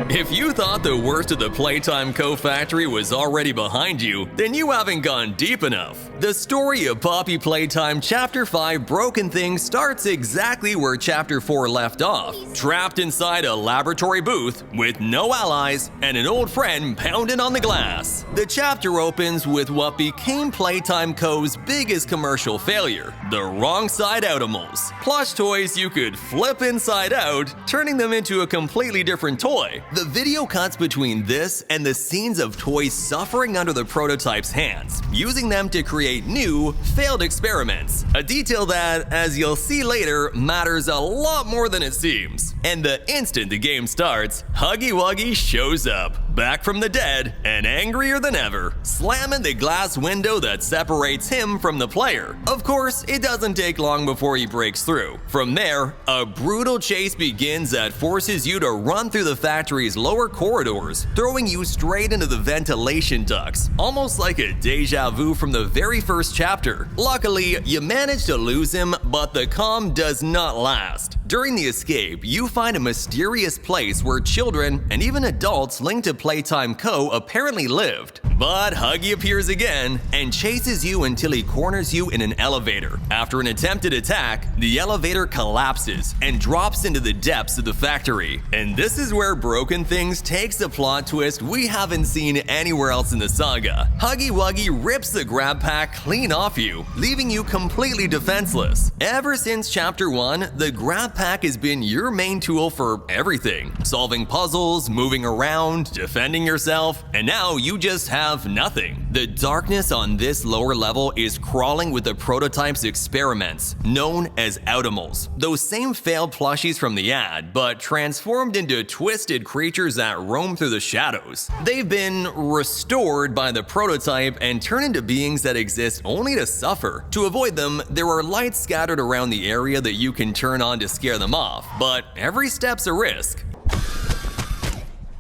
If you thought the worst of the Playtime Co. factory was already behind you, then you haven't gone deep enough. The story of Poppy Playtime Chapter 5 Broken Things starts exactly where Chapter 4 left off, trapped inside a laboratory booth with no allies and an old friend pounding on the glass. The chapter opens with what became Playtime Co.'s biggest commercial failure, the wrong side Outimals. Plush toys you could flip inside out, turning them into a completely different toy. The video cuts between this and the scenes of toys suffering under the prototype's hands, using them to create new, failed experiments. A detail that, as you'll see later, matters a lot more than it seems. And the instant the game starts, Huggy Wuggy shows up, back from the dead and angrier than ever, slamming the glass window that separates him from the player. Of course, it doesn't take long before he breaks through. From there, a brutal chase begins that forces you to run through the factory's lower corridors, throwing you straight into the ventilation ducts, almost like a deja vu from the very first chapter. Luckily, you manage to lose him, but the calm does not last. During the escape, you find a mysterious place where children and even adults linked to Playtime Co. apparently lived. But Huggy appears again and chases you until he corners you in an elevator. After an attempted attack, the elevator collapses and drops into the depths of the factory. And this is where Broken Things takes a plot twist we haven't seen anywhere else in the saga. Huggy Wuggy rips the grab pack clean off you, leaving you completely defenseless. Ever since Chapter 1, the grab pack has been your main tool for everything. Solving puzzles, moving around, defending yourself, and now you just have nothing. The darkness on this lower level is crawling with the prototype's experiments, known as Outimals. Those same failed plushies from the ad, but transformed into twisted creatures that roam through the shadows. They've been restored by the prototype and turn into beings that exist only to suffer. To avoid them, there are lights scattered around the area that you can turn on to scare them off, but every step's a risk.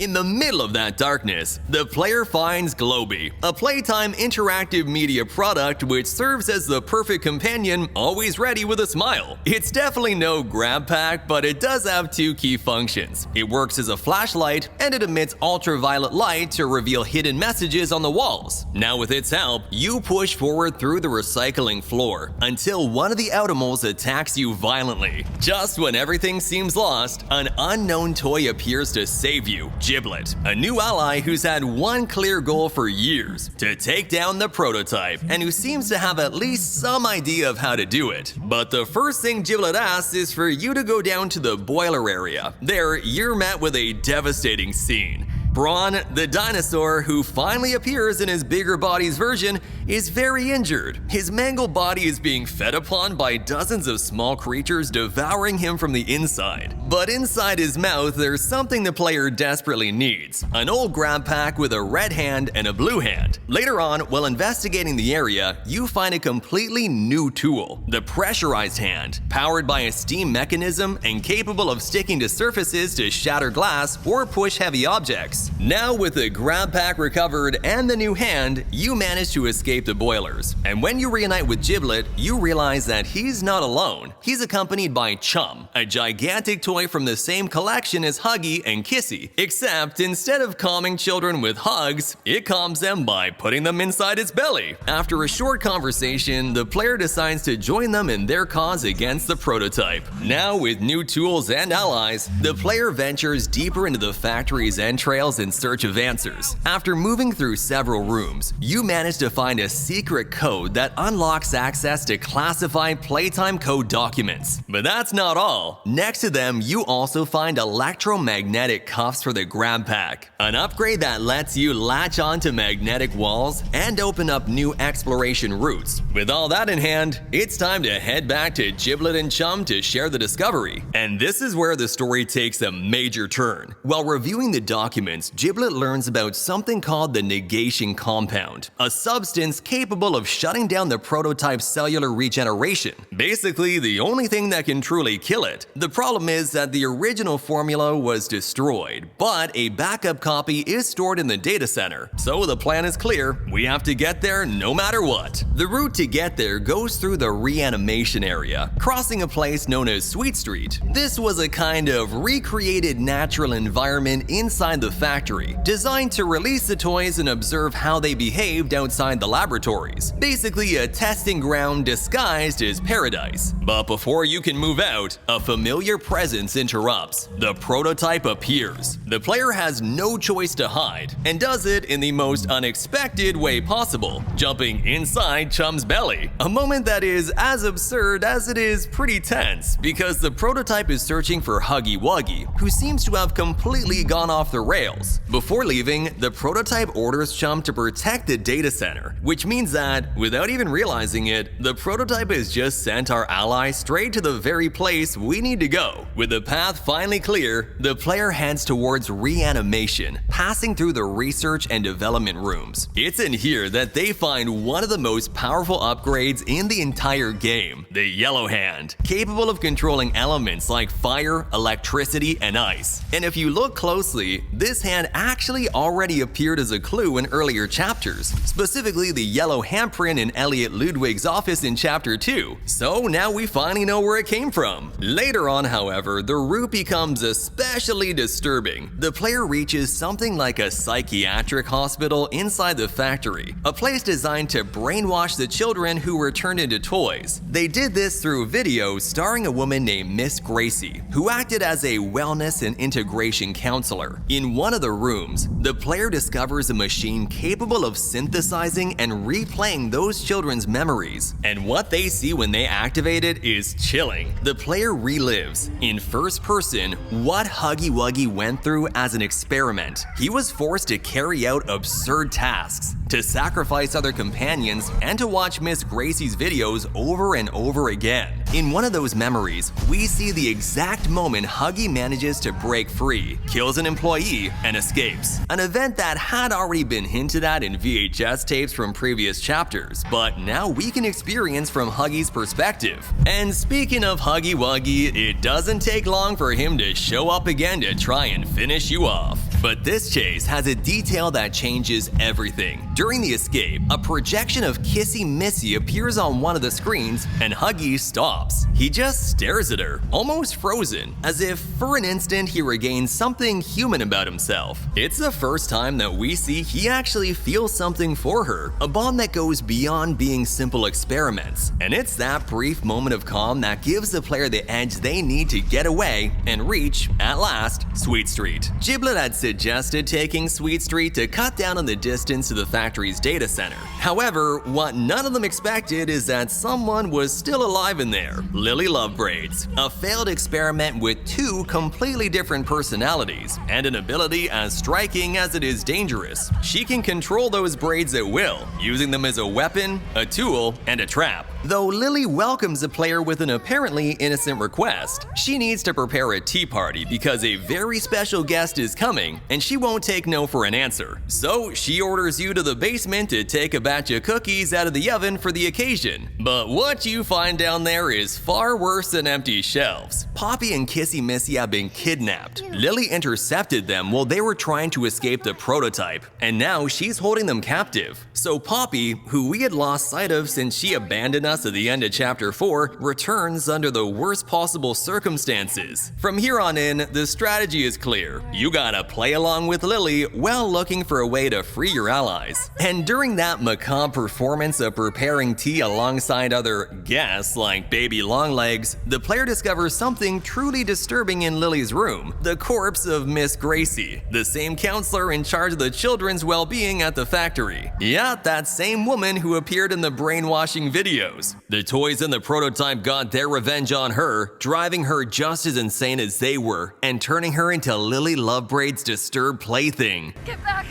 In the middle of that darkness, the player finds Globy, a Playtime interactive media product which serves as the perfect companion, always ready with a smile. It's definitely no grab pack, but it does have two key functions. It works as a flashlight, and it emits ultraviolet light to reveal hidden messages on the walls. Now with its help, you push forward through the recycling floor until one of the Outimals attacks you violently. Just when everything seems lost, an unknown toy appears to save you. Giblet, a new ally who's had one clear goal for years, to take down the prototype, and who seems to have at least some idea of how to do it. But the first thing Giblet asks is for you to go down to the boiler area. There, you're met with a devastating scene. Brawn, the dinosaur who finally appears in his bigger body's version, is very injured. His mangled body is being fed upon by dozens of small creatures devouring him from the inside. But inside his mouth, there's something the player desperately needs: an old grab pack with a red hand and a blue hand. Later on, while investigating the area, you find a completely new tool: the pressurized hand, powered by a steam mechanism and capable of sticking to surfaces to shatter glass or push heavy objects. Now with the grab pack recovered and the new hand, you manage to escape the boilers. And when you reunite with Giblet, you realize that he's not alone. He's accompanied by Chum, a gigantic toy from the same collection as Huggy and Kissy, except instead of calming children with hugs, it calms them by putting them inside its belly. After a short conversation, the player decides to join them in their cause against the prototype. Now with new tools and allies, the player ventures deeper into the factory's entrails in search of answers. After moving through several rooms, you manage to find a secret code that unlocks access to classified Playtime Co. documents. But that's not all. Next to them, you also find electromagnetic cuffs for the grab pack, an upgrade that lets you latch onto magnetic walls and open up new exploration routes. With all that in hand, it's time to head back to Giblet and Chum to share the discovery. And this is where the story takes a major turn. While reviewing the documents moments, Giblet learns about something called the negation compound, a substance capable of shutting down the prototype's cellular regeneration. Basically, the only thing that can truly kill it. The problem is that the original formula was destroyed, but a backup copy is stored in the data center. So the plan is clear, we have to get there no matter what. The route to get there goes through the reanimation area, crossing a place known as Sweet Street. This was a kind of recreated natural environment inside the factory, designed to release the toys and observe how they behaved outside the laboratories. Basically a testing ground disguised as paradise. But before you can move out, a familiar presence interrupts. The prototype appears. The player has no choice to hide, and does it in the most unexpected way possible, jumping inside Chum's belly. A moment that is as absurd as it is pretty tense, because the prototype is searching for Huggy Wuggy, who seems to have completely gone off the rails. Before leaving, the prototype orders Chum to protect the data center, which means that, without even realizing it, the prototype has just sent our ally straight to the very place we need to go. With the path finally clear, the player heads towards reanimation, passing through the research and development rooms. It's in here that they find one of the most powerful upgrades in the entire game, the Yellow Hand, capable of controlling elements like fire, electricity, and ice. And if you look closely, this hand actually already appeared as a clue in earlier chapters, specifically the yellow handprint in Elliot Ludwig's office in Chapter 2. So now we finally know where it came from. Later on, however, the route becomes especially disturbing. The player reaches something like a psychiatric hospital inside the factory, a place designed to brainwash the children who were turned into toys. They did this through videos starring a woman named Miss Gracie, who acted as a wellness and integration counselor. In one of the rooms, the player discovers a machine capable of synthesizing and replaying those children's memories. And what they see when they activate it is chilling. The player relives, in first person, what Huggy Wuggy went through as an experiment. He was forced to carry out absurd tasks, to sacrifice other companions, and to watch Miss Gracie's videos over and over again. In one of those memories, we see the exact moment Huggy manages to break free, kills an employee, and escapes. An event that had already been hinted at in VHS tapes from previous chapters, but now we can experience from Huggy's perspective. And speaking of Huggy Wuggy, it doesn't take long for him to show up again to try and finish you off. But this chase has a detail that changes everything. During the escape, a projection of Kissy Missy appears on one of the screens, and Huggy stops. He just stares at her, almost frozen, as if for an instant he regains something human about himself. It's the first time that we see he actually feels something for her, a bond that goes beyond being simple experiments. And it's that brief moment of calm that gives the player the edge they need to get away and reach, at last, Sweet Street. Giblet had suggested taking Sweet Street to cut down on the distance to the factory's data center. However, what none of them expected is that someone was still alive in there. Lily Lovebraids, a failed experiment with two completely different personalities, and an ability as striking as it is dangerous. She can control those braids at will, using them as a weapon, a tool, and a trap. Though Lily welcomes the player with an apparently innocent request. She needs to prepare a tea party because a very special guest is coming, and she won't take no for an answer. So she orders you to the basement to take a batch of cookies out of the oven for the occasion. But what you find down there is far worse than empty shelves. Poppy and Kissy Missy have been kidnapped. Lily intercepted them while they were trying to escape the prototype, and now she's holding them captive. So Poppy, who we had lost sight of since she abandoned us at the end of Chapter 4, returns under the worst possible circumstances. From here on in, the strategy is clear. You gotta play along with Lily while looking for a way to free your allies. And during that macabre performance of preparing tea alongside other guests like Baby Longlegs, the player discovers something truly disturbing in Lily's room: the corpse of Miss Gracie, the same counselor in charge of the children's well-being at the factory. Yeah, that same woman who appeared in the brainwashing videos. The toys in the prototype got their revenge on her, driving her just as insane as they were, and turning her into Lily Lovebraid's disturbed plaything. Get back!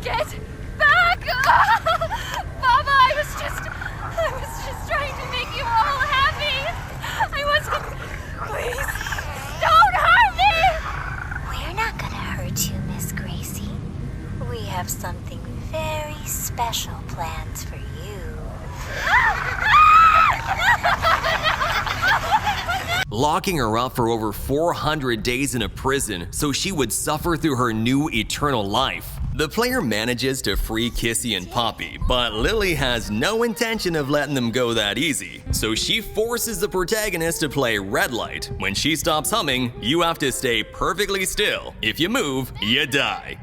Get back! Mama, I was just trying to make you all happy. I wasn't. Please, don't hurt me! We're not gonna hurt you, Miss Gracie. special plans for you. Locking her up for over 400 days in a prison so she would suffer through her new eternal life. The player manages to free Kissy and Poppy, but Lily has no intention of letting them go that easy. So she forces the protagonist to play red light. When she stops humming, you have to stay perfectly still. If you move, you die.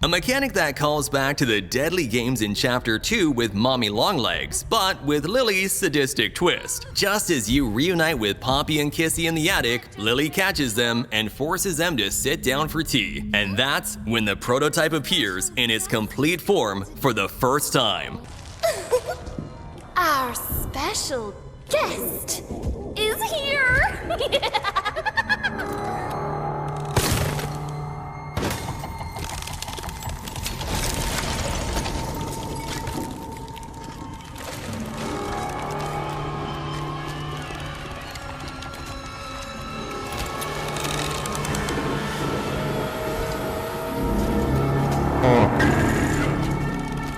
A mechanic that calls back to the deadly games in Chapter 2 with Mommy Longlegs, but with Lily's sadistic twist. Just as you reunite with Poppy and Kissy in the attic, Lily catches them and forces them to sit down for tea. And that's when the prototype appears in its complete form for the first time. Our special guest is here!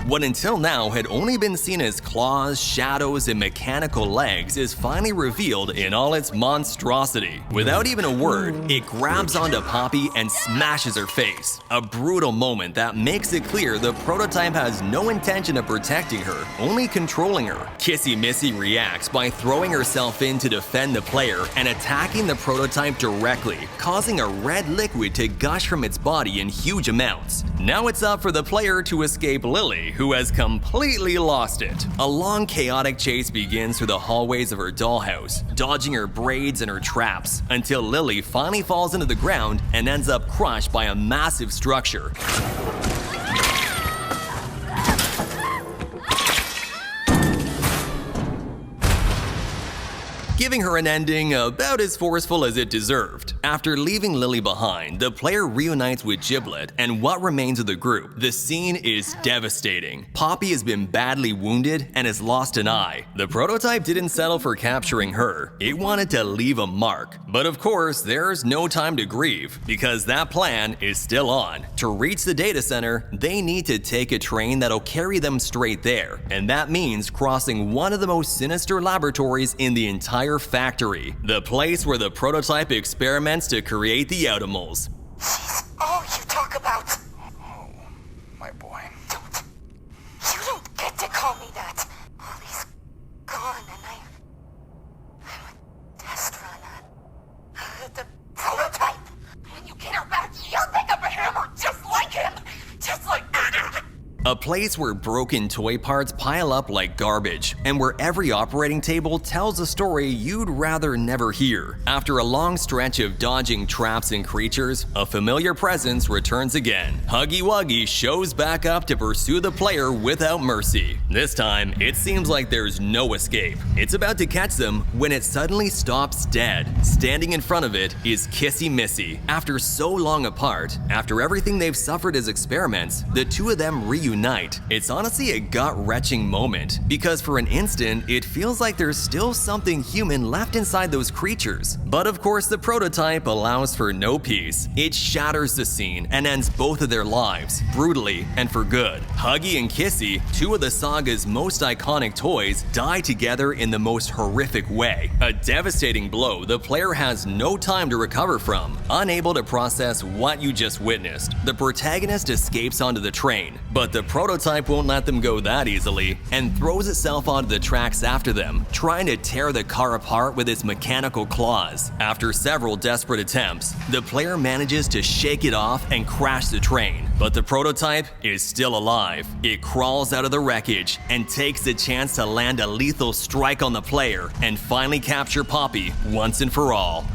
What until now had only been seen as claws, shadows, and mechanical legs is finally revealed in all its monstrosity. Without even a word, it grabs onto Poppy and smashes her face. A brutal moment that makes it clear the prototype has no intention of protecting her, only controlling her. Kissy Missy reacts by throwing herself in to defend the player and attacking the prototype directly, causing a red liquid to gush from its body in huge amounts. Now it's up for the player to escape Lily, who has completely lost it. A long, chaotic chase begins through the hallways of her dollhouse, dodging her braids and her traps, until Lily finally falls into the ground and ends up crushed by a massive structure. Giving her an ending about as forceful as it deserved. After leaving Lily behind, the player reunites with Giblet and what remains of the group. The scene is devastating. Poppy has been badly wounded and has lost an eye. The prototype didn't settle for capturing her. It wanted to leave a mark. But of course, there's no time to grieve, because that plan is still on. To reach the data center, they need to take a train that'll carry them straight there. And that means crossing one of the most sinister laboratories in the entire factory, the place where the prototype experiments to create the Outimals. She's all you talk about. Oh, my boy. You don't get to call me that. Ollie's gone and I'm a test run on the prototype. When you get her back, you'll pick up a hammer just like him. Just like A place where broken toy parts pile up like garbage, and where every operating table tells a story you'd rather never hear. After a long stretch of dodging traps and creatures, a familiar presence returns again. Huggy Wuggy shows back up to pursue the player without mercy. This time, it seems like there's no escape. It's about to catch them when it suddenly stops dead. Standing in front of it is Kissy Missy. After so long apart, after everything they've suffered as experiments, the two of them reunite. It's honestly a gut-wrenching moment, because for an instant, it feels like there's still something human left inside those creatures. But of course, the prototype allows for no peace. It shatters the scene and ends both of their lives, brutally and for good. Huggy and Kissy, two of the saga's most iconic toys, die together in the most horrific way. A devastating blow the player has no time to recover from. Unable to process what you just witnessed, the protagonist escapes onto the train, but the prototype won't let them go that easily and throws itself onto the tracks after them, trying to tear the car apart with its mechanical claws. After several desperate attempts, the player manages to shake it off and crash the train, but the prototype is still alive. It crawls out of the wreckage and takes the chance to land a lethal strike on the player and finally capture Poppy once and for all.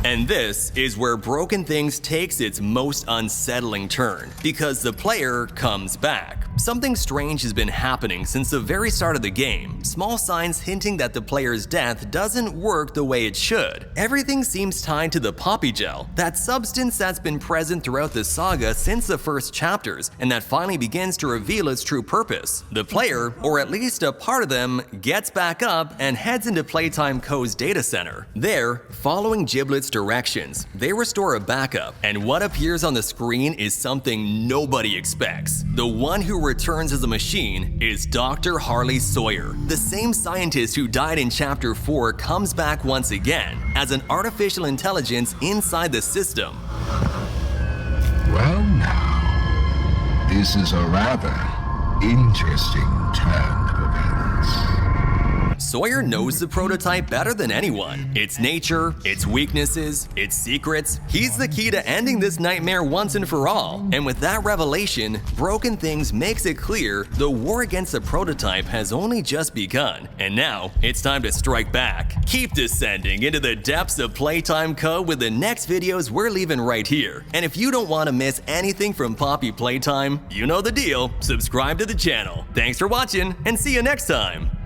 And this is where Broken Things takes its most unsettling turn, because the player comes back. Something strange has been happening since the very start of the game, small signs hinting that the player's death doesn't work the way it should. Everything seems tied to the Poppy Gel, that substance that's been present throughout the saga since the first chapters, and that finally begins to reveal its true purpose. The player, or at least a part of them, gets back up and heads into Playtime Co.'s data center. There, following Giblet's directions, they restore a backup, and what appears on the screen is something nobody expects. The one who returns as a machine is Dr. Harley Sawyer. The same scientist who died in Chapter 4 comes back once again as an artificial intelligence inside the system. Well now, this is a rather interesting turn of events. Sawyer knows the prototype better than anyone. Its nature, its weaknesses, its secrets. He's the key to ending this nightmare once and for all. And with that revelation, Broken Things makes it clear the war against the prototype has only just begun. And now, it's time to strike back. Keep descending into the depths of Playtime Co. with the next videos we're leaving right here. And if you don't want to miss anything from Poppy Playtime, you know the deal. Subscribe to the channel. Thanks for watching, and see you next time.